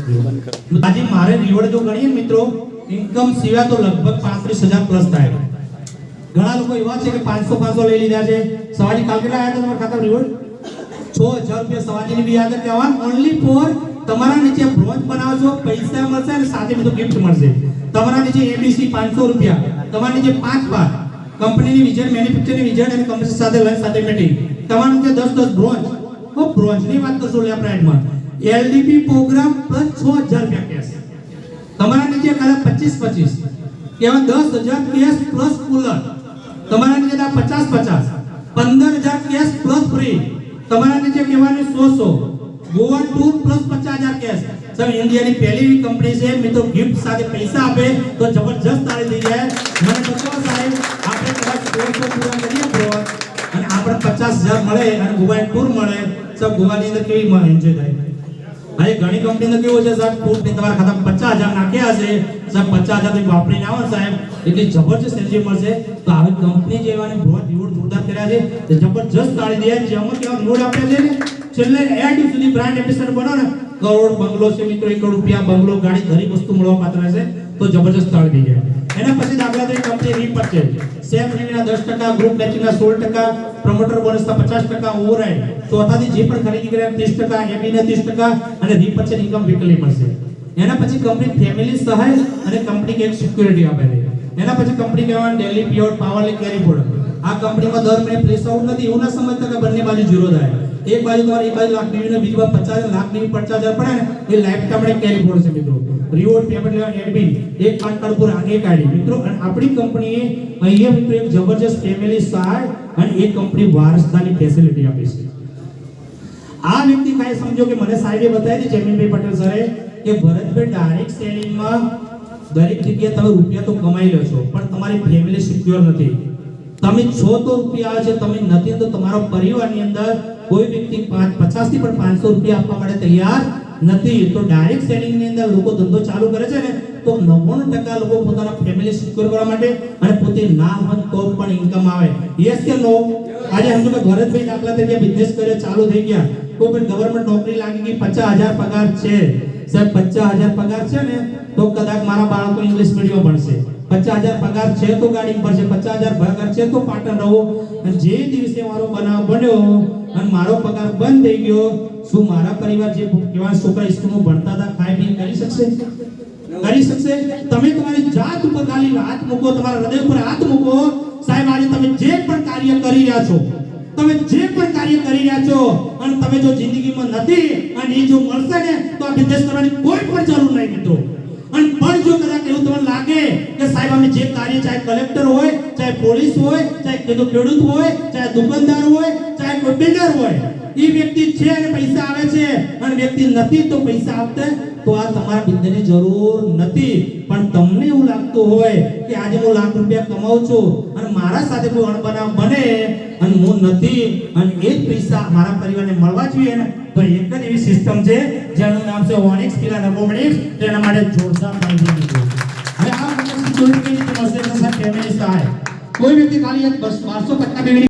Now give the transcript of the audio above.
આજે મારે રિવોર્ડ જો ગણીએ મિત્રો ઇન્કમ સિવાય તો લગભગ 35,000 પ્લસ થાય. ઘણા લોકો એવા છે કે 500 લઈ લીધા છે. સવાજી કાલ કેટલા આવ્યા હતા તમારા ખાતામાં રિવોર્ડ? 6,000 રૂપિયા સવાજીની બી યાદ કહેવા ઓનલી ફોર તમારા નીચે બ્રોન્ચ બનાવજો, પૈસા મળશે અને સાથે બધું ગિફ્ટ મળશે. તમારા નીચે એબીસી 500 રૂપિયા, તમારા નીચે 5 પાસ કંપનીની વિઝિટ, મેન્યુફેક્ચરની વિઝિટ અને કંપની સાથે લંચ સાથે મીટિંગ, તમારા નીચે 10 બ્રોન્ચ. ઓ બ્રોન્ચની વાત કરશું લે પ્રાઇડમાં એલડીપી પ્રોગ્રામ પ્લસ 6,000 રૂપિયા કેશ. તમારા નીચે કદાચ 25 કેવા 10,000 કેશ પ્લસ કુલર. તમારા નીચે 50 15,000 કેશ પ્લસ ફ્રી. તમારા નીચે કહેવાની 100 Goa tour plus 50,000 cash. Sir ઇન્ડિયાની પહેલી કંપની છે મિત્રો, ગિફ્ટ સાથે પૈસા આપે તો જબરજસ્ત તાળી થઈ જાય. મને બતાવો સાહેબ, આપણે કદાચ 100 પૂરા કરીએ બ્રોન્ચ અને આપણે 50,000 મળે અને ગોવા ટૂર મળે. સર ગોવાની અંદર કેવી એન્જોય થાય. હવે ઘણી કંપનીનો કેવું છે સાહેબ, ટૂર તમારા ખાતામાં 50,000 નાખ્યા હશે, સાહેબ 50,000 થી વાપરીને આવો સાહેબ એટલે જબરજસ્ત એન્જોય મળશે. તો આવી કંપની જેવાની બ્રોન્ચ રિવોર્ડ જોરદાર કર્યા છે તે જબરજસ્ત તાળી દે. જેમાં કેવા રિવોર્ડ આપ્યા છે ને છેલ્લે એડ સુધી બ્રાન્ડ એમ્બેસેડર બનો ને કરોડ બંગલો છે મિત્રો, 1 કરોડ રૂપિયા બંગલો, ગાડી, દરેક વસ્તુ મળવા પાત્ર છે તો જબરજસ્ત તાળી દઈ જાય. એના પછી દાખલા તરીકે કંપની રીપર્ચેઝ, શેર પ્રીમિયમના 10%, ગ્રુપ મેચિંગના 16%, પ્રમોટર બોનસના 50%, ઓવરરાઇડ ચોથાથી જે પણ ખરીદી કરે 30%, એબીના 30% અને રીપર્ચેઝ ઇન્કમ વીકલી મળશે. એના પછી કંપની ફેમિલી સહાય અને કંપની એક સિક્યુરિટી આપે છે. એના પછી કંપની કહેવાય ડેલી પેઆઉટ પાવરલી કેરી ફોર્વર્ડ. આ કંપનીમાં દર મહિને પ્લેસ આઉટ નથી, એવું ના સમજતા કે બંને બાજુ ઝીરો થાય. એક બાજુ તમારે એક બાજુ લાખ ની બીજી બાજુ 50,000 લાખ ની 50,000 પડે ને એ લાઈફ ટાઈમ કેરી ફોર્વર્ડ છે મિત્રો. રિવોર્ડ પેમેન્ટ લેવા એડમિન એક પાન કાર્ડ પર એક આઈડી મિત્રો. અને આપણી કંપનીએ અહીંયા મિત્રો એક જબરજસ્ત ફેમિલી સહાય અને એક કંપની વારસદારની ફેસિલિટી આપી છે. આ વ્યક્તિ કાઈ સમજો કે મને સાહેબે બતાવી હતી જમીનભાઈ પટેલ સરે કે ભરતભાઈ ડાયરેક્ટ સેલિંગમાં દરેક જગ્યાએ તમે રૂપિયા તો કમાઈ લો છો પણ તમારી ફેમિલી સિક્યોર નથી. તમે છો તો રૂપિયા આવે છે, તમે નથી તો તમારો પરિવારની અંદર કોઈ વ્યક્તિ 50 થી પણ 500 રૂપિયા આપવા માટે તૈયાર નથી. તો ડાયરેક્ટ સેલિંગ ની અંદર લોકો ધંધો ચાલુ કરે છે ને તો 99% લોકો પોતાના ફેમિલી સિક્યોર કરવા માટે અને પોતે ના હોત તો પણ ઇન્કમ આવે. યસ કે નો? આજે સમજો કે ભરતભાઈ દાખલા તરીકે બિઝનેસ કરે, ચાલુ થઈ ગયા, કોઈ પણ ગવર્નમેન્ટ નોકરી લાગી ગઈ, 50,000 પગાર છે સાહેબ, 50,000 પગાર છે ને તો કદાચ મારા બાળકો ઇંગ્લિશ મીડિયમ ભણશે, 50,000 પગાર છે તો ગાડી ભરશે, 50,000 પગાર છે તો પાટણ રહો. અને જે દિવસે મારો બનાવ બન્યો અને મારો પગાર બંધ થઈ ગયો, શું મારા પરિવાર જે કેવા છોકરા સ્કૂલમાં ભણતા હતા ખાઈ પી કરી શકશે? કરી શકશે? તમે તમારી જાત ઉપર ખાલી હાથ મૂકો, તમારા હૃદય ઉપર હાથ મૂકો. સાહેબ આજે તમે જે પણ કાર્ય કરી રહ્યા છો, તમે જે પણ કાર્ય કરી રહ્યા છો અને તમે જો જિંદગીમાં નથી અને એ જો મળશે ને તો આ બિઝનેસ કરવાની કોઈ પણ જરૂર નહીં મિત્રો. અને પણ જો કદાચ એવું તમને લાગે કે સાહેબ અમે જે કાર્ય, ચાહે કલેક્ટર હોય, ચાહે પોલીસ હોય, ચાહે ખેડૂત હોય, ચાહે દુકાનદાર હોય, ચાહે કોઈ બિલ્ડર હોય, એ વ્યક્તિ છે અને પૈસા આવે છે અને વ્યક્તિ નથી તો પૈસા આપતે તો આ તમારા બિઝનેસની જરૂર નથી. પણ તમને એવું લાગતું હોય કે આજે હું લાખ રૂપિયા કમાઉં છું અને મારા સાથે કોઈ અણબનાવ બને અને હું નથી અને એ જ પૈસા મારા પરિવારને મળવા જોઈએ ને તો એક જ એવી સિસ્ટમ છે જેનું નામ છે ઓનિક્સ પિલા નર્મોમેડિક્સ. તેના માટે જોરદાર માહિતી દીધું. હવે આ સિક્યુરિટી મળશે ફેમિલી સહાય. કોઈ વ્યક્તિ ખાલી 1250